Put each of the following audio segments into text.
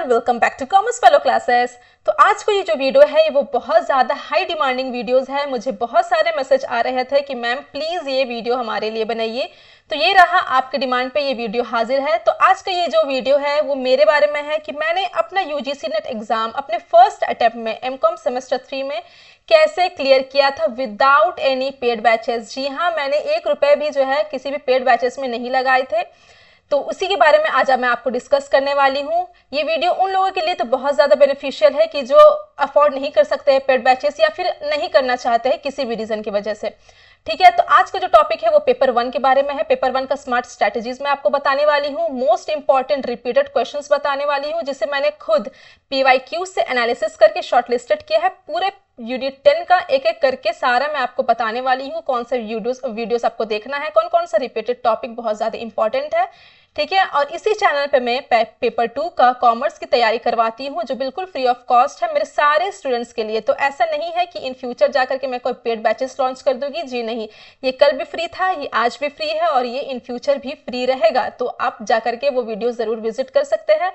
Welcome back to commerce fellow classes. तो आज को ये जो वीडियो है वो बहुत ज़्यादा हाई डिमांडिंग वीडियोस है। मुझे बहुत सारे मैसेज आ रहे थे कि मैम प्लीज़ ये वीडियो हमारे लिए बनाइए। तो ये रहा आपके डिमांड पे ये वीडियो हाजिर है। तो आज का ये जो वीडियो है वो मेरे बारे में है कि मैंने अपना यूजीसी नेट एग्ज़ाम अपने फर्स्ट अटेम्प्ट में एमकॉम सेमेस्टर 3 में कैसे क्लियर किया था विदाउट एनी पेड बैचेस। जी हाँ, मैंने 1 रुपये भी जो है किसी भी पेड बैचेस में नहीं लगाए थे। तो उसी के बारे में आज मैं आपको डिस्कस करने वाली हूँ। ये वीडियो उन लोगों के लिए तो बहुत ज़्यादा बेनिफिशियल है कि जो अफोर्ड नहीं कर सकते हैं पेड बैचेस या फिर नहीं करना चाहते हैं किसी भी रीज़न की वजह से। ठीक है, तो आज का जो टॉपिक है वो पेपर 1 के बारे में है। पेपर 1 का स्मार्ट स्ट्रेटजीज मैं आपको बताने वाली हूँ। मोस्ट इंपॉर्टेंट रिपीटेड क्वेश्चंस बताने वाली हूँ जिसे मैंने खुद PYQ से एनालिसिस करके शॉर्टलिस्टेड किया है। पूरे यूनिट 10 का एक एक करके सारा मैं आपको बताने वाली हूँ। कौन से वीडियोस आपको देखना है, कौन कौन सा रिपीटेड टॉपिक बहुत ज़्यादा इंपॉर्टेंट है। ठीक है, और इसी चैनल पे मैं पेपर 2 का कॉमर्स की तैयारी करवाती हूँ जो बिल्कुल फ्री ऑफ कॉस्ट है मेरे सारे स्टूडेंट्स के लिए। तो ऐसा नहीं है कि इन फ्यूचर जाकर के मैं कोई पेड बैचेस लॉन्च कर दूंगी, जी नहीं। ये कल भी फ्री था, ये आज भी फ्री है और ये इन फ्यूचर भी फ्री रहेगा। तो आप जाकर के वो वीडियो ज़रूर विजिट कर सकते हैं।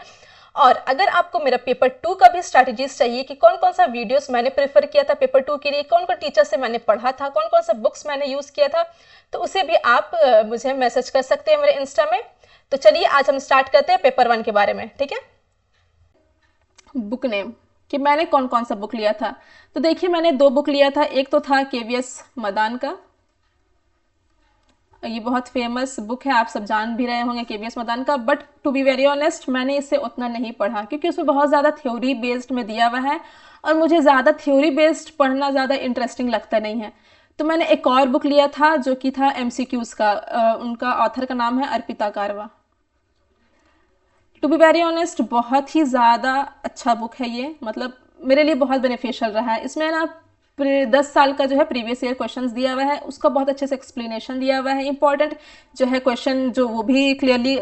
और अगर आपको मेरा पेपर 2 का भी स्ट्रैटेजीज चाहिए कि कौन कौन सा वीडियोस मैंने प्रेफर किया था पेपर 2 के लिए, कौन कौन टीचर से मैंने पढ़ा था, कौन कौन सा बुक्स मैंने यूज़ किया था, तो उसे भी आप मुझे मैसेज कर सकते हैं मेरे इंस्टा में। तो चलिए आज हम स्टार्ट करते हैं पेपर 1 के बारे में। ठीक है, बुक नेम कि मैंने कौन कौन सा बुक लिया था। तो देखिए, मैंने 2 बुक लिया था। एक तो था KVS मदान का, ये बहुत फेमस बुक है, आप सब जान भी रहे होंगे KVS मदान का। But to be very honest मैंने इसे उतना नहीं पढ़ा क्योंकि उसमें बहुत ज़्यादा थ्योरी बेस्ड में दिया हुआ है और मुझे ज़्यादा थ्योरी बेस्ड पढ़ना ज़्यादा इंटरेस्टिंग लगता नहीं है। तो मैंने एक और बुक लिया था जो कि था MCQs का। उनका ऑथर का नाम है अर्पिता कारवा। टू बी वेरी ऑनेस्ट बहुत ही ज़्यादा अच्छा बुक है ये, मतलब मेरे लिए बहुत बेनिफिशियल रहा है। इसमें ना 10 साल का जो है प्रीवियस ईयर क्वेश्चंस दिया हुआ है, उसका बहुत अच्छे से एक्सप्लेनेशन दिया हुआ है। इंपॉर्टेंट जो है क्वेश्चन जो वो भी क्लियरली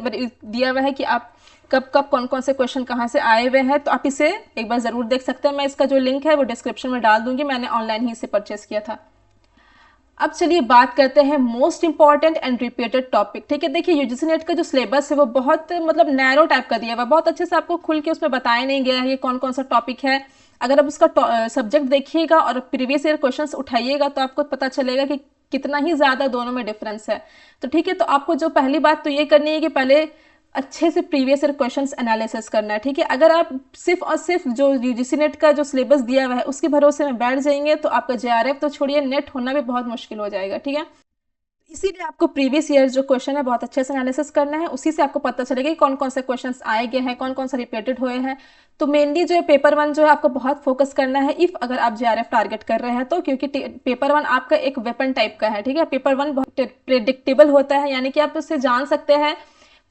दिया हुआ है कि आप कब कब कौन कौन से क्वेश्चन कहाँ से आए हुए हैं। तो आप इसे एक बार ज़रूर देख सकते हैं। मैं इसका जो लिंक है वो डिस्क्रिप्शन में डाल दूंगी, मैंने ऑनलाइन ही इसे परचेस किया था। अब चलिए बात करते हैं most important and repeated topic. ठीक है, देखिए यूजीसी नेट का जो सिलेबस है वो बहुत मतलब नैरो टाइप का दिया हुआ है, बहुत अच्छे से आपको खुल के उसमें बताया नहीं गया है ये कौन कौन सा टॉपिक है। अगर आप उसका सब्जेक्ट देखिएगा और प्रीवियस ईयर क्वेश्चंस उठाइएगा तो आपको पता चलेगा कि कितना ही ज़्यादा दोनों में डिफरेंस है। तो ठीक है, तो आपको जो पहली बात तो ये करनी है कि पहले अच्छे से प्रीवियस ईयर क्वेश्चंस एनालिसिस करना है। ठीक है, अगर आप सिर्फ और सिर्फ जो यूजीसी नेट का जो सिलेबस दिया हुआ है उसके भरोसे में बैठ जाएंगे तो आपका JRF तो छोड़िए, नेट होना भी बहुत मुश्किल हो जाएगा। ठीक है, इसीलिए आपको प्रीवियस ईयर जो क्वेश्चन है बहुत अच्छे से एनालिसिस करना है। उसी से आपको पता चलेगा कि कौन कौन से क्वेश्चन आए गए हैं, कौन कौन सा रिपीटेड हुए हैं। तो मेनली जो है पेपर 1 जो है आपको बहुत फोकस करना है इफ अगर आप JRF टारगेट कर रहे हैं तो, क्योंकि पेपर 1 आपका एक वेपन टाइप का है। ठीक है, पेपर 1 बहुत प्रेडिक्टेबल होता है, यानी कि आप उससे जान सकते हैं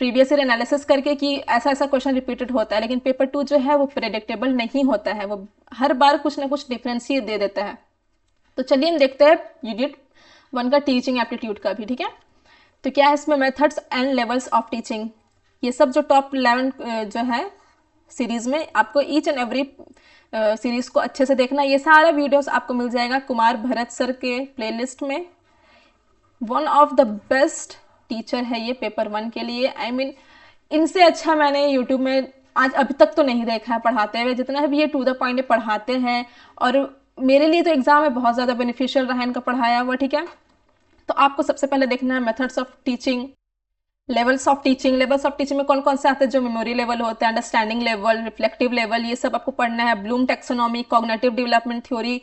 प्रीवियस ईयर एनालिसिस करके कि ऐसा ऐसा क्वेश्चन रिपीटेड होता है। लेकिन पेपर 2 जो है वो प्रेडिक्टेबल नहीं होता है, वो हर बार कुछ ना कुछ डिफरेंस ही दे देता है। तो चलिए हम देखते हैं यूनिट 1 का टीचिंग एप्टीट्यूड का भी। ठीक है, तो क्या है इसमें methods and levels of teaching, ये सब जो टॉप 11 जो है सीरीज में आपको ईच एंड एवरी सीरीज को अच्छे से देखना। ये सारा वीडियोस आपको मिल जाएगा कुमार भरत सर के प्लेलिस्ट में। One of the best teacher है ये पेपर 1 के लिए। I mean, इनसे अच्छा मैंने यूट्यूब में आज अभी तक तो नहीं देखा है पढ़ाते हुए। जितना भी ये टू द पॉइंट पढ़ाते हैं और मेरे लिए तो एग्जाम में बहुत ज़्यादा बेनिफिशियल रहा है इनका पढ़ाया हुआ। ठीक है, तो आपको सबसे पहले देखना है methods of teaching, levels of teaching. Levels of teaching में कौन कौन से आते हैं, जो मेमोरी लेवल होता है, अंडरस्टैंडिंग लेवल, रिफ्लेक्टिव लेवल, ये सब आपको पढ़ना है। Bloom taxonomy, cognitive development theory,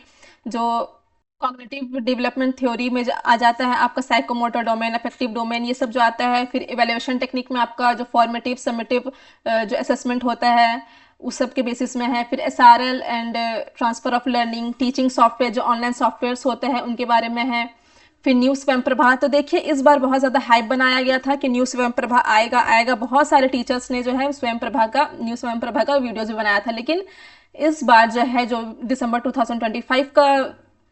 जो कॉग्निटिव डेवलपमेंट थ्योरी में आ जाता है आपका साइकोमोटर डोमेन, अफेक्टिव डोमेन, ये सब जो आता है। फिर इवैल्यूएशन टेक्निक में आपका जो फॉर्मेटिव समेटिव जो असेसमेंट होता है उस सब के बेसिस में है। फिर SRL and transfer of learning, teaching software जो ऑनलाइन सॉफ्टवेयर्स होते हैं उनके बारे में है। फिर न्यू स्वयं प्रभा, तो देखिए इस बार बहुत ज़्यादा हाइप बनाया गया था कि न्यू स्वयं प्रभा आएगा आएगा। बहुत सारे टीचर्स ने जो है न्यू स्वयं प्रभा का वीडियोज भी बनाया था। लेकिन इस बार जो है जो दिसंबर 2025 का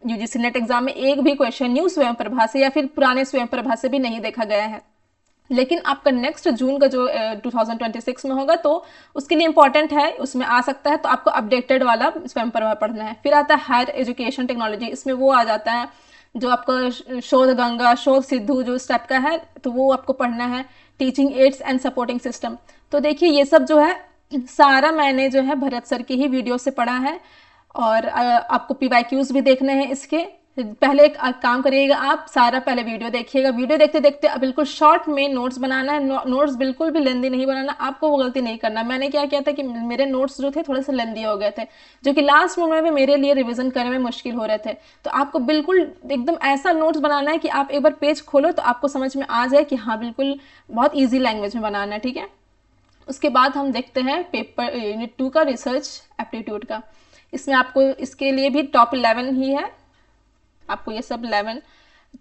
यूजीसी नेट एग्जाम में एक भी क्वेश्चन न्यू स्वयं प्रभा से या फिर पुराने स्वयं प्रभा से भी नहीं देखा गया है। लेकिन आपका नेक्स्ट जून का जो 2026 में होगा तो उसके लिए इंपॉर्टेंट है, उसमें आ सकता है। तो आपको अपडेटेड वाला स्वयं प्रभा पढ़ना है। फिर आता है हायर एजुकेशन टेक्नोलॉजी, इसमें वो आ जाता है जो आपका शोध गंगा, शोध सिद्धू जो स्टेप का है, तो वो आपको पढ़ना है। Teaching ads and supporting system, तो देखिए ये सब जो है सारा मैंने जो है भरत सर के ही वीडियो से पढ़ा है। और आपको पीवाईक्यूज भी देखने हैं इसके। पहले एक काम करिएगा, आप सारा पहले वीडियो देखिएगा, वीडियो देखते देखते बिल्कुल शॉर्ट में नोट्स बनाना है। नोट्स बिल्कुल भी लेंदी नहीं बनाना, आपको वो गलती नहीं करना। मैंने क्या किया था कि मेरे नोट्स जो थे थोड़े से लेंदी हो गए थे, जो कि लास्ट मोमेंट में मेरे लिए रिविजन करने में मुश्किल हो रहे थे। तो आपको बिल्कुल एकदम ऐसा नोट्स बनाना है कि आप एक बार पेज खोलो तो आपको समझ में आ जाए कि हाँ बिल्कुल बहुत ईजी लैंग्वेज में बनाना है, ठीक है। उसके बाद हम देखते हैं पेपर यूनिट 2 का रिसर्च एप्टीट्यूड का। इसमें आपको इसके लिए भी टॉप 11 ही है, आपको ये सब 11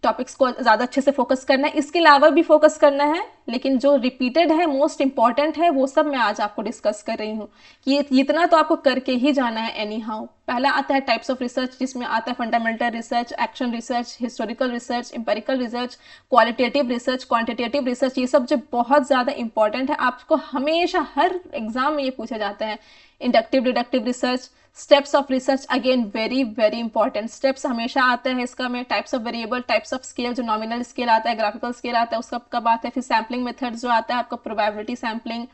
टॉपिक्स को ज़्यादा अच्छे से फोकस करना है। इसके अलावा भी फोकस करना है, लेकिन जो रिपीटेड है, मोस्ट इंपॉर्टेंट है, वो सब मैं आज आपको डिस्कस कर रही हूँ कि इतना तो आपको करके ही जाना है एनी हाउ। पहला आता है टाइप्स ऑफ रिसर्च, जिसमें आता है fundamental research, action research, historical research, empirical research, qualitative research, quantitative research. ये सब जो बहुत ज़्यादा इंपॉर्टेंट है, आपको हमेशा हर एग्जाम में ये पूछे जाते हैं। Inductive deductive research, steps of research, again very very important. Steps हमेशा आते हैं इसका में। Types of variable, types of scale, जो नॉमिनल स्केल आता है, ग्राफिकल स्केल आता है, उसका कब आता है। फिर सैम्पलिंग मेथड्स जो आता है आपका, प्रोबेबिलिटी सैम्पलिंग,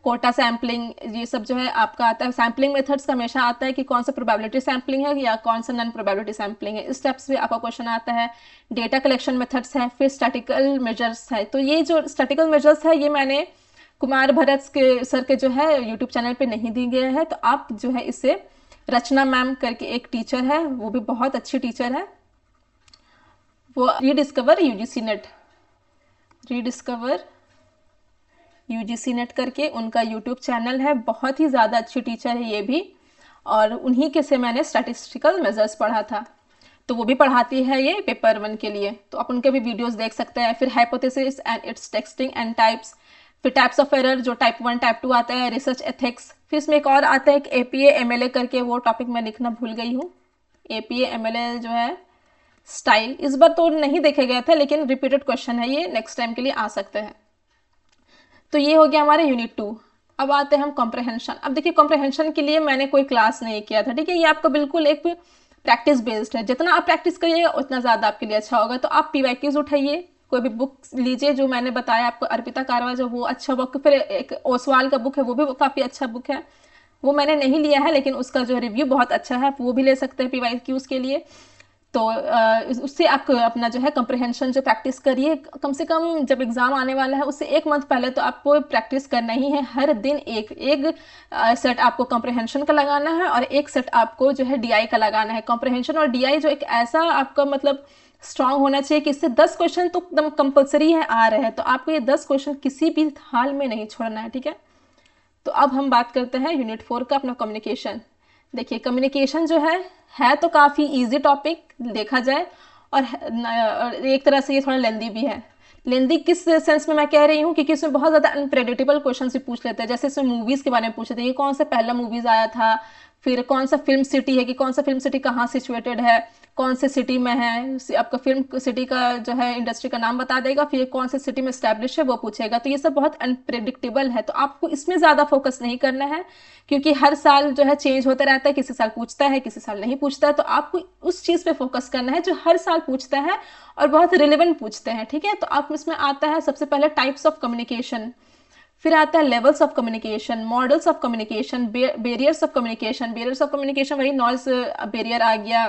कोटा सैम्पलिंग, ये सब जो है आपका आता है। सैम्पलिंग मेथड्स का हमेशा आता है कि कौन सा प्रोबेबिलिटी सैम्पलिंग है या कौन सा नॉन प्रोबेबिलिटी सैम्पलिंग है। इस स्टेप्स में आपका क्वेश्चन आता है। डेटा कलेक्शन मेथड्स है, फिर स्टैटिकल मेजर्स है। तो ये जो स्टैटिकल मेजर्स है, ये मैंने कुमार भरत के सर के जो है यूट्यूब चैनल पे नहीं दी गया है, तो आप जो है इसे रचना मैम करके एक टीचर है, वो भी बहुत अच्छी टीचर है, वो rediscover UGC net, rediscover UGC net करके उनका यूट्यूब चैनल है। बहुत ही ज़्यादा अच्छी टीचर है ये भी, और उन्हीं के से मैंने स्टैटिस्टिकल मेजर्स पढ़ा था, तो वो भी पढ़ाती है ये पेपर 1 के लिए, तो आप उनके भी वीडियोस देख सकते हैं। फिर hypothesis and it's testing and types, फिर टाइप्स ऑफ एरर जो टाइप 1 टाइप 2 आता है, रिसर्च एथिक्स। फिर इसमें एक और आता है एक एपीए एमएलए करके, वो टॉपिक मैं लिखना भूल गई हूँ। एपीए एमएलए जो है स्टाइल, इस बार तो नहीं देखे गए थे, लेकिन रिपीटेड क्वेश्चन है ये, नेक्स्ट टाइम के लिए आ सकते हैं। तो ये हो गया हमारे यूनिट 2। अब आते हैं हम कॉम्प्रहेंशन। अब देखिए कॉम्प्रहेंशन के लिए मैंने कोई क्लास नहीं किया था, ठीक है। ये आपका बिल्कुल एक प्रैक्टिस बेस्ड है, जितना आप प्रैक्टिस करिएगा उतना ज़्यादा आपके लिए अच्छा होगा। तो आप पीवाईक्यूज उठाइए, कोई भी बुक लीजिए, जो मैंने बताया आपको अर्पिता कारवा, जो वो अच्छा बुक, फिर एक ओसवाल का बुक है, वो भी काफ़ी अच्छा बुक है, वो मैंने नहीं लिया है, लेकिन उसका जो रिव्यू बहुत अच्छा है, आप वो भी ले सकते हैं पीवाईक्यूज के लिए। तो उससे आप अपना जो है कंप्रहेंशन जो प्रैक्टिस करिए, कम से कम जब एग्ज़ाम आने वाला है उससे एक मंथ पहले तो आपको प्रैक्टिस करना ही है। हर दिन एक एक सेट आपको कंप्रहेंशन का लगाना है, और एक सेट आपको जो है डीआई का लगाना है। कंप्रहेंशन और डीआई जो एक ऐसा आपका मतलब स्ट्रांग होना चाहिए कि इससे 10 क्वेश्चन तो एकदम कंपलसरी है आ रहे हैं, तो आपको ये 10 क्वेश्चन किसी भी हाल में नहीं छोड़ना है, ठीक है। तो अब हम बात करते हैं यूनिट 4 का, अपना कम्युनिकेशन। देखिए कम्युनिकेशन जो है तो काफ़ी इजी टॉपिक देखा जाए, और एक तरह से ये थोड़ा लेंदी भी है। लेंदी किस सेंस में मैं कह रही हूँ, क्योंकि इसमें बहुत ज़्यादा अनप्रेडिक्टेबल क्वेश्चन भी पूछ लेते हैं। जैसे इसमें मूवीज़ के बारे में पूछे थे, ये कौन सा पहला मूवीज़ आया था, फिर कौन सा फिल्म सिटी है, कि कौन सा फिल्म सिटी कहाँ सिचुएटेड है, कौन से सिटी में है, आपका फिल्म सिटी का जो है इंडस्ट्री का नाम बता देगा, फिर कौन से सिटी में स्टैब्लिश है वो पूछेगा। तो ये सब बहुत अनप्रेडिक्टेबल है, तो आपको इसमें ज़्यादा फोकस नहीं करना है, क्योंकि हर साल जो है चेंज होता रहता है, किसी साल पूछता है, किसी साल नहीं पूछता है। तो आपको उस चीज़ पे फोकस करना है जो हर साल पूछता है और बहुत रिलेवेंट पूछते हैं, ठीक है। तो आप इसमें आता है सबसे पहले टाइप्स ऑफ कम्युनिकेशन, फिर आता है levels of communication, models of communication, barriers of communication. Barriers of communication वही नॉइज बैरियर आ गया,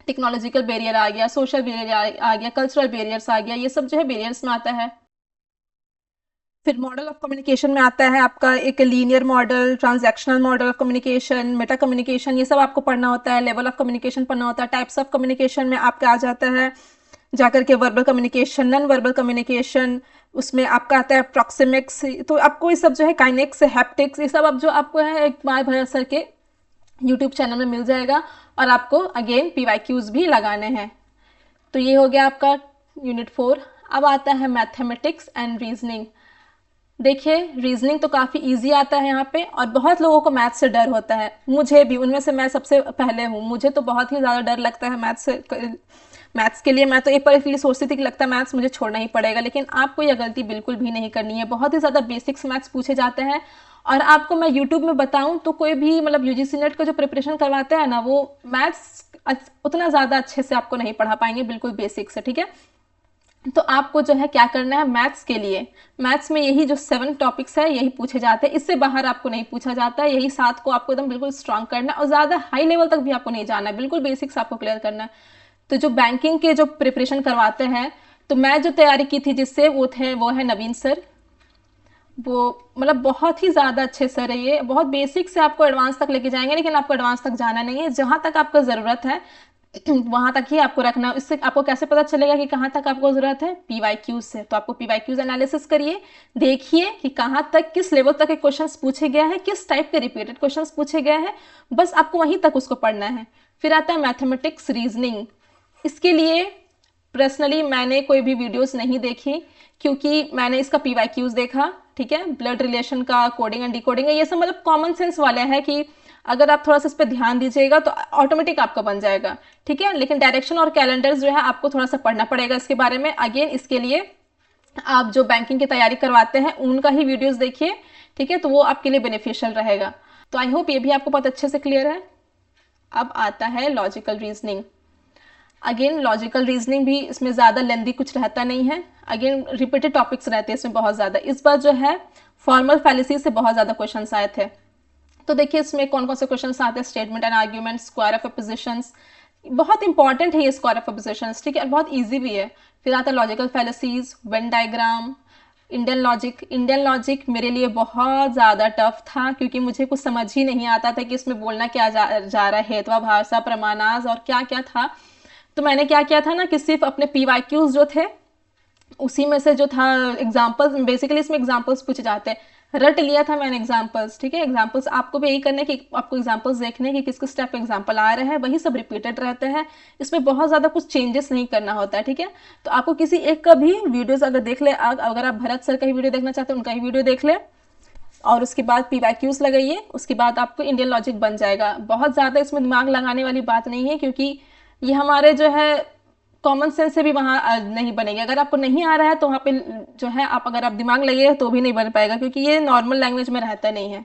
टेक्नोलॉजिकल बैरियर आ गया, सोशल बैरियर आ गया, कल्चरल बैरियर्स आ गया, ये सब जो है बैरियर्स में आता है। फिर मॉडल ऑफ कम्युनिकेशन में आता है आपका एक linear model, transactional model of communication, Meta communication, ये सब आपको पढ़ना होता है। लेवल ऑफ कम्युनिकेशन पढ़ना होता है। टाइप्स ऑफ कम्युनिकेशन में आपका आ जाता है जाकर के verbal communication, non verbal communication, उसमें आपका आता है प्रॉक्सिमिक्स। तो आपको ये सब जो है काइनेक्स, हैप्टिक्स, ये सब अब जो आपको है एक बार भरत सर के यूट्यूब चैनल में मिल जाएगा, और आपको अगेन पीवाईक्यूज भी लगाने हैं। तो ये हो गया आपका यूनिट 4। अब आता है मैथमेटिक्स एंड रीजनिंग। देखिए रीजनिंग तो काफ़ी इजी आता है यहाँ पे, और बहुत लोगों को मैथ्स से डर होता है, मुझे भी, उनमें से मैं सबसे पहले हूँ। मुझे तो बहुत ही ज़्यादा डर लगता है मैथ्स से। मैथ्स के लिए मैं तो एक बार इसलिए सोचती थी कि लगता है मैथ्स मुझे छोड़ना ही पड़ेगा, लेकिन आपको यह गलती बिल्कुल भी नहीं करनी है। बहुत ही ज़्यादा बेसिक्स मैथ्स पूछे जाते हैं, और आपको मैं यूट्यूब में बताऊं तो कोई भी मतलब यूजीसी नेट का जो प्रिपरेशन करवाते हैं ना, वो मैथ्स उतना ज़्यादा अच्छे से आपको नहीं पढ़ा पाएंगे, बिल्कुल बेसिक से, ठीक है। तो आपको जो है क्या करना है, मैथ्स के लिए, मैथ्स में यही जो 7 टॉपिक्स है यही पूछे जाते हैं, इससे बाहर आपको नहीं पूछा जाता है। यही 7 को आपको एकदम बिल्कुल स्ट्रांग करना है और ज़्यादा हाई लेवल तक भी आपको नहीं जाना है, बिल्कुल बेसिक्स आपको क्लियर करना है। तो जो बैंकिंग के जो प्रिपरेशन करवाते हैं, तो मैं जो तैयारी की थी जिससे वो है नवीन सर। वो मतलब बहुत ही ज़्यादा अच्छे सर है, ये बहुत बेसिक से आपको एडवांस तक लेके जाएंगे, लेकिन आपको एडवांस तक जाना नहीं है, जहाँ तक आपको ज़रूरत है वहां तक ही आपको रखना है। इससे आपको कैसे पता चलेगा कि कहाँ तक आपको जरूरत है, पीवाईक्यूज से। तो आपको पीवाईक्यूज एनालिसिस करिए, देखिए कि कहाँ तक किस लेवल तक के क्वेश्चंस पूछे गए हैं, किस टाइप के रिपीटेड क्वेश्चंस पूछे गए हैं, बस आपको वहीं तक उसको पढ़ना है। फिर आता है मैथमेटिक्स रीजनिंग। इसके लिए पर्सनली मैंने कोई भी वीडियोस नहीं देखी, क्योंकि मैंने इसका पीवाईक्यूज देखा, ठीक है, ब्लड रिलेशन का कोडिंग एंड डिकोडिंग है, ये सब मतलब कॉमन सेंस वाले हैं कि अगर आप थोड़ा सा इस पर ध्यान दीजिएगा तो ऑटोमेटिक आपका बन जाएगा, ठीक है। लेकिन डायरेक्शन और कैलेंडर्स जो है आपको थोड़ा सा पढ़ना पड़ेगा इसके बारे में। अगेन इसके लिए आप जो बैंकिंग की तैयारी करवाते हैं उनका ही वीडियोस देखिए, ठीक है, तो वो आपके लिए बेनिफिशियल रहेगा। तो आई होप ये भी आपको बहुत अच्छे से क्लियर है। अब आता है logical reasoning. Again logical reasoning भी इसमें ज़्यादा लेंदी कुछ रहता नहीं है, अगेन रिपीटेड टॉपिक्स रहते हैं इसमें बहुत ज़्यादा। इस बार जो है फॉर्मल फैलिसी से बहुत ज़्यादा क्वेश्चन आए थे। तो देखिए इसमें कौन कौन से क्वेश्चन आते हैं, statement and argument, square of oppositions, बहुत इंपॉर्टेंट है ये स्क्वायर ऑफ अपोजिशंस, ठीक है, और बहुत ईजी भी है। फिर आता है logical fallacies, Venn diagram, Indian logic. Indian logic मेरे लिए बहुत ज़्यादा टफ था, क्योंकि मुझे कुछ समझ ही नहीं आता था कि इसमें बोलना क्या जा रहा है, हेत्वाभाषा, प्रमाणाज और क्या क्या था। तो मैंने क्या किया था ना कि सिर्फ अपने पीवाईक्यूज जो थे उसी में से जो था एग्जाम्पल्स, बेसिकली इसमें एग्जाम्पल्स पूछे जाते हैं, रट लिया था मैंने एग्जाम्पल्स, ठीक है। एग्जाम्पल्स आपको भी यही करने कि आपको एग्जाम्पल्स देखने कि किस किस टाइप के एग्जाम्पल आ रहे हैं, वही सब रिपीटेड रहते हैं, इसमें बहुत ज़्यादा कुछ चेंजेस नहीं करना होता है, ठीक है। तो आपको किसी एक का भी वीडियोस अगर देख ले, अगर आप भरत सर का ही वीडियो देखना चाहते हैं उनका ही वीडियो देख ले, और उसके बाद पीवाईक्यूज लगाइए, उसके बाद आपको इंडियन लॉजिक बन जाएगा। बहुत ज़्यादा इसमें दिमाग लगाने वाली बात नहीं है, क्योंकि ये हमारे जो है कॉमन सेंस से भी वहाँ नहीं बनेगी। अगर आपको नहीं आ रहा है तो वहाँ पे जो है आप अगर आप दिमाग लगाइए तो भी नहीं बन पाएगा, क्योंकि ये नॉर्मल लैंग्वेज में रहता नहीं है,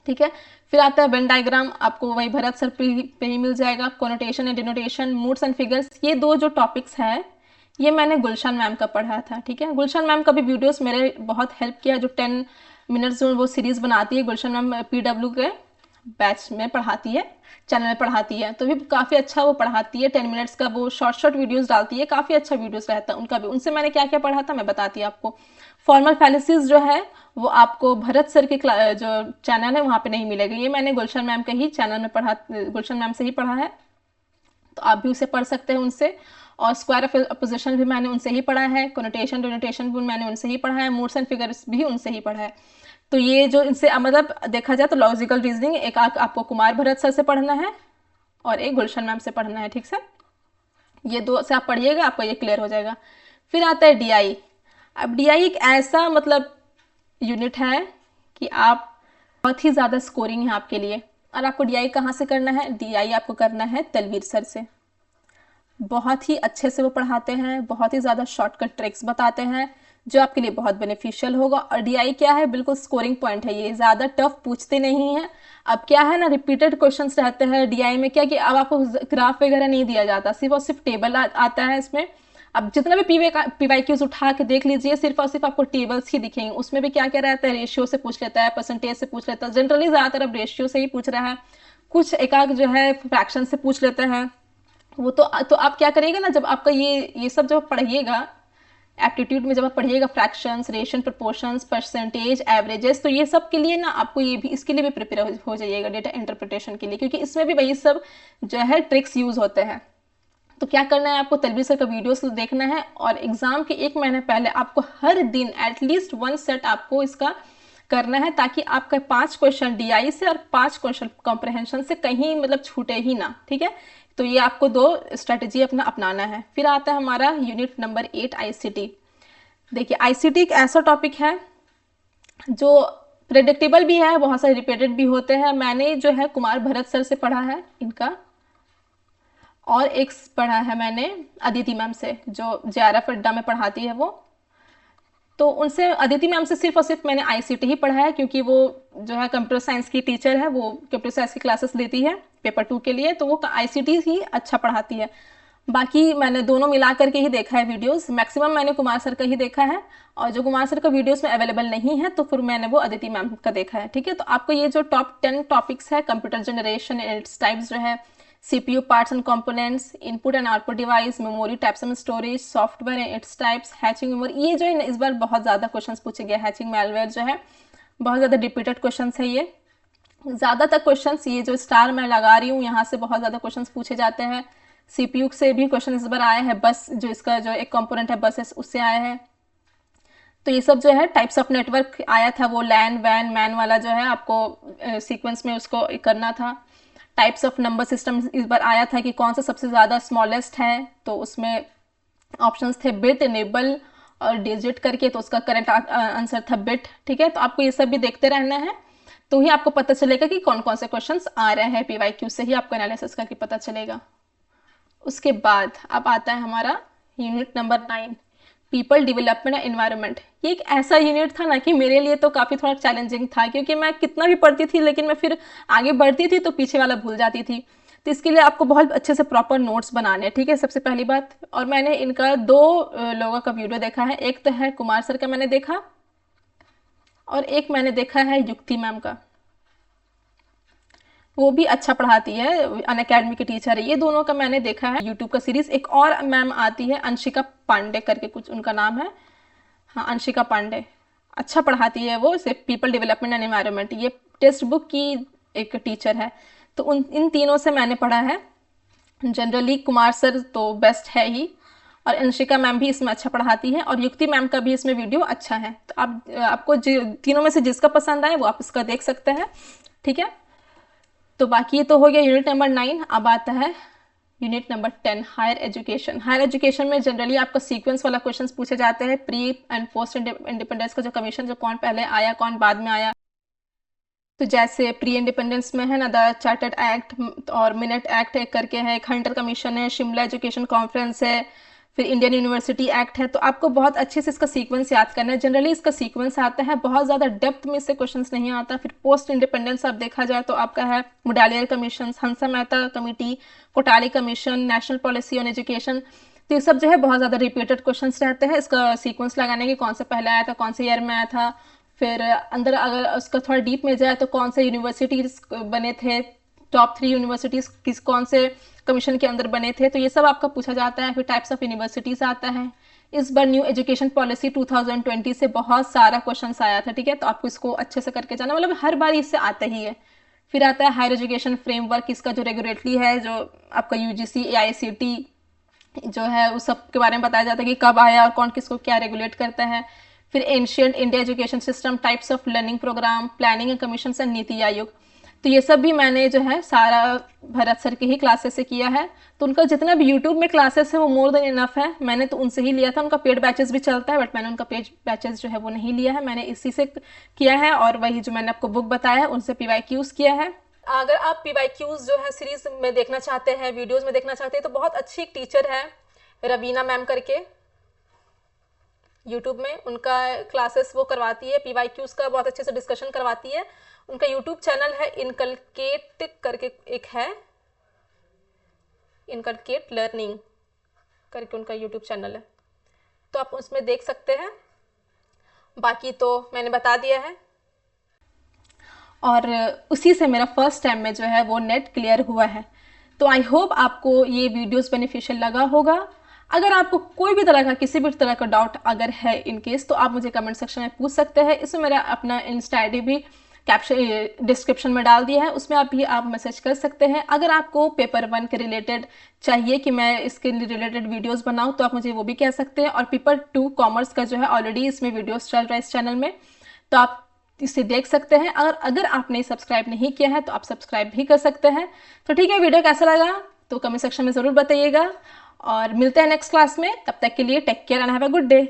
ठीक है। फिर आता है वेन डायग्राम, आपको वही भरत सर पे ही मिल जाएगा। Connotation and denotation, moods and figures, ये दो जो टॉपिक्स हैं ये मैंने गुलशन मैम का पढ़ा था, ठीक है। गुलशन मैम का भी वीडियोस मेरे बहुत हेल्प किया, जो 10 मिनट्स जो वो सीरीज़ बनाती है गुलशन मैम, PW के बैच में पढ़ाती है, चैनल में पढ़ाती है, तो भी काफ़ी अच्छा वो पढ़ाती है। 10 मिनट्स का वो शॉर्ट वीडियोस डालती है, काफ़ी अच्छा वीडियोस रहता है उनका भी। उनसे मैंने क्या क्या पढ़ा था मैं बताती हूँ आपको। फॉर्मल फैलिसीज जो है वो आपको भरत सर के जो चैनल है वहाँ पे नहीं मिलेगा, ये मैंने गुलशन मैम के ही चैनल में पढ़ा, गुलशन मैम से ही पढ़ा है, तो आप भी उसे पढ़ सकते हैं उनसे। और स्क्वायर ऑफ अपोजिशन भी मैंने उनसे ही पढ़ा है, कोनोटेशन डिनोटेशन भी मैंने उनसे ही पढ़ा है, मूड्स एंड फिगर्स भी उनसे ही पढ़ा है। तो ये जो इनसे मतलब देखा जाए तो लॉजिकल रीजनिंग एक आपको कुमार भरत सर से पढ़ना है और एक गुलशन मैम से पढ़ना है, ठीक है। ये दो से आप पढ़िएगा, आपको ये क्लियर हो जाएगा। फिर आता है DI। अब DI एक ऐसा मतलब यूनिट है कि आप बहुत ही ज़्यादा स्कोरिंग है आपके लिए। और आपको DI कहाँ से करना है, DI आपको करना है तलवीर सर से। बहुत ही अच्छे से वो पढ़ाते हैं, बहुत ही ज़्यादा शॉर्टकट ट्रिक्स बताते हैं जो आपके लिए बहुत बेनिफिशियल होगा। और DI क्या है, बिल्कुल स्कोरिंग पॉइंट है, ये ज़्यादा टफ पूछते नहीं हैं। अब क्या है ना, रिपीटेड क्वेश्चंस रहते हैं DI में, क्या कि अब आपको ग्राफ वगैरह नहीं दिया जाता, सिर्फ और सिर्फ टेबल आता है इसमें। अब जितना भी पीवाईक्यूज उठा के देख लीजिए, सिर्फ और सिर्फ आपको टेबल्स ही दिखेंगे। उसमें भी क्या क्या रहता है, रेशियो से पूछ लेता है, परसेंटेज से पूछ लेता है, जनरली ज़्यादातर अब रेशियो से ही पूछ रहा है, कुछ एक जो है फ्रैक्शन से पूछ लेते हैं वो। तो आप क्या करिएगा ना, जब आपका ये सब जब पढ़िएगा एप्टीट्यूड में, जब आप पढ़िएगा fractions, ration, proportions, percentage, averages, तो ये सब के लिए ना आपको ये भी इसके लिए भी प्रिपेयर हो जाइएगा डेटा इंटरप्रिटेशन के लिए, क्योंकि इसमें भी वही सब जो है ट्रिक्स यूज होते हैं। तो क्या करना है, आपको तलवीर सर का वीडियोस देखना है, और एग्जाम के 1 महीने पहले आपको हर दिन एटलीस्ट 1 सेट आपको इसका करना है, ताकि आपका 5 क्वेश्चन DI से और 5 क्वेश्चन कॉम्प्रहेंशन से कहीं मतलब छूटे ही ना, ठीक है। तो ये आपको 2 स्ट्रेटेजी अपना अपनाना है। फिर आता है हमारा यूनिट नंबर 8 ICT। देखिए ICT एक ऐसा टॉपिक है जो प्रेडिक्टेबल भी है, बहुत सारे रिपीटेड भी होते हैं। मैंने जो है कुमार भरत सर से पढ़ा है इनका, और एक पढ़ा है मैंने अदिति मैम से, जो JRF अड्डा में पढ़ाती है वो। तो उनसे, अदिति मैम से सिर्फ और सिर्फ मैंने ICT ही पढ़ा है, क्योंकि वो जो है कंप्यूटर साइंस की टीचर है, वो कंप्यूटर साइंस की क्लासेस लेती है पेपर 2 के लिए, तो वो ICT ही अच्छा पढ़ाती है। बाकी मैंने दोनों मिला करके ही देखा है वीडियोस, मैक्सिमम मैंने कुमार सर का ही देखा है, और जो कुमार सर का वीडियोस में अवेलेबल नहीं है तो फिर मैंने वो अदिति मैम का देखा है। ठीक है, तो आपको ये जो टॉप 10 टॉपिक्स है, कंप्यूटर जनरेशन इट्स टाइप्स जो है, CPU parts and components, input and output device, memory types and storage, software and its types, hatching memory, ये जो है इस बार बहुत ज़्यादा क्वेश्चन पूछे गए। हैचिंग मैलवेयर जो है बहुत ज़्यादा रिपीटेड क्वेश्चन है, ये ज़्यादातर क्वेश्चंस ये जो स्टार मैं लगा रही हूँ यहाँ से बहुत ज़्यादा क्वेश्चंस पूछे जाते हैं। CPU से भी क्वेश्चन इस बार आए हैं, बस जो इसका जो एक कंपोनेंट है बसेस उससे आया है। तो ये सब जो है टाइप्स ऑफ नेटवर्क आया था, वो लैन वैन मैन वाला जो है आपको सीक्वेंस में उसको करना था। टाइप्स ऑफ नंबर सिस्टम इस बार आया था कि कौन सा सबसे ज़्यादा स्मॉलेस्ट है, तो उसमें ऑप्शंस थे बिट, नेबल और डिजिट करके, तो उसका करेक्ट आंसर था बिट। ठीक है, तो आपको ये सब भी देखते रहना है, तो ही आपको पता चलेगा कि कौन कौन से क्वेश्चंस आ रहे हैं। PYQ से ही आपको एनालिसिस करके पता चलेगा। उसके बाद अब आता है हमारा unit number 9, people development and environment. ये एक ऐसा यूनिट था ना कि मेरे लिए तो काफ़ी थोड़ा चैलेंजिंग था, क्योंकि मैं कितना भी पढ़ती थी लेकिन मैं फिर आगे बढ़ती थी तो पीछे वाला भूल जाती थी। तो इसके लिए आपको बहुत अच्छे से प्रॉपर नोट्स बनाने हैं। ठीक है, सबसे पहली बात, और मैंने इनका 2 लोगों का वीडियो देखा है, एक तो है कुमार सर का मैंने देखा, और एक मैंने देखा है युक्ति मैम का, वो भी अच्छा पढ़ाती है, अनअकैडमी की टीचर है। ये दोनों का मैंने देखा है यूट्यूब का सीरीज। एक और मैम आती है अंशिका पांडे करके कुछ उनका नाम है, हाँ अंशिका पांडे, अच्छा पढ़ाती है वो, सिर्फ पीपल डेवलपमेंट एंड एनवायरनमेंट, ये टेक्स्ट बुक की एक टीचर है। तो इन तीनों से मैंने पढ़ा है। जनरली कुमार सर तो बेस्ट है ही, और अंशिका मैम भी इसमें अच्छा पढ़ाती है, और युक्ति मैम का भी इसमें वीडियो अच्छा है। तो आपको तीनों में से जिसका पसंद आए वो आप इसका देख सकते हैं। ठीक है, तो बाकी ये तो हो गया यूनिट नंबर 9। अब आता है unit number 10, higher education. Higher education में जनरली आपका सीक्वेंस वाला क्वेश्चन पूछे जाते हैं, प्री एंड पोस्ट इंडिपेंडेंस का जो कमीशन, जो कौन पहले आया कौन बाद में आया। तो जैसे प्री इंडिपेंडेंस में है ना द चार्टर्ड एक्ट और मिनट एक्ट एक करके है, एक हंटर कमीशन है, शिमला एजुकेशन कॉन्फ्रेंस है, फिर इंडियन यूनिवर्सिटी एक्ट है। तो आपको बहुत अच्छे से इसका सीक्वेंस याद करना है। जनरली इसका सीक्वेंस आता है, बहुत ज़्यादा डेप्थ में इससे क्वेश्चंस नहीं आता। फिर पोस्ट इंडिपेंडेंस आप देखा जाए तो आपका है Mudaliar commission, Hansa Mehta committee, Kothari commission, national policy on education. तो ये सब जो है बहुत ज़्यादा रिपीटेड क्वेश्चंस रहते हैं। इसका सीक्वेंस लगाने की कौन से पहले आया था, कौन से ईयर में आया था, फिर अंदर अगर उसका थोड़ा डीप में जाए तो कौन से यूनिवर्सिटीज बने थे, टॉप 3 यूनिवर्सिटीज किस कौन से कमीशन के अंदर बने थे, तो ये सब आपका पूछा जाता है। फिर टाइप्स ऑफ यूनिवर्सिटीज आता है। इस बार न्यू एजुकेशन पॉलिसी 2020 से बहुत सारा क्वेश्चन आया था। ठीक है, तो आपको इसको अच्छे से करके जाना, मतलब हर बार इससे आता ही है। फिर आता है हायर एजुकेशन फ्रेमवर्क, इसका जो रेगुलेटरी है, जो आपका UGC AICT जो है उस सब के बारे में बताया जाता है कि कब आया और कौन किसको क्या रेगुलेट करता है। फिर ancient India education system, types of learning program, planning and commission and NITI Aayog. तो ये सब भी मैंने जो है सारा भरत सर के ही क्लासेस से किया है। तो उनका जितना भी यूट्यूब में क्लासेस है वो मोर देन इनफ है। मैंने तो उनसे ही लिया था, उनका पेड बैचेस भी चलता है, बट मैंने उनका पेड बैचेस जो है वो नहीं लिया है, मैंने इसी से किया है। और वही जो मैंने आपको बुक बताया है उनसे PYQs किया है। अगर आप PYQs जो है सीरीज में देखना चाहते हैं, वीडियोज में देखना चाहते हैं, तो बहुत अच्छी एक टीचर है रवीना मैम करके, यूट्यूब में उनका क्लासेस वो करवाती है, PYQs का बहुत अच्छे से डिस्कशन करवाती है। उनका यूट्यूब चैनल है इनकलकेट करके एक है, इनकलकेट लर्निंग करके उनका यूट्यूब चैनल है, तो आप उसमें देख सकते हैं। बाकी तो मैंने बता दिया है। और उसी से मेरा फर्स्ट टाइम में जो है वो नेट क्लियर हुआ है। तो आई होप आपको ये वीडियोस बेनिफिशियल लगा होगा। अगर आपको कोई भी तरह का किसी भी तरह का डाउट अगर है इन केस, तो आप मुझे कमेंट सेक्शन में पूछ सकते हैं। इसमें मेरा अपना इंस्टा ID भी कैप्शन डिस्क्रिप्शन में डाल दिया है, उसमें आप मैसेज कर सकते हैं। अगर आपको पेपर 1 के रिलेटेड चाहिए कि मैं इसके रिलेटेड वीडियोस बनाऊं, तो आप मुझे वो भी कह सकते हैं। और पेपर 2 कॉमर्स का जो है ऑलरेडी इसमें वीडियोस चल रहा है इस चैनल में, तो आप इसे देख सकते हैं। अगर आपने सब्सक्राइब नहीं किया है तो आप सब्सक्राइब भी कर सकते हैं। तो ठीक है, वीडियो कैसा लगा तो कमेंट सेक्शन में ज़रूर बताइएगा, और मिलते हैं नेक्स्ट क्लास में। तब तक के लिए take care and have a good day.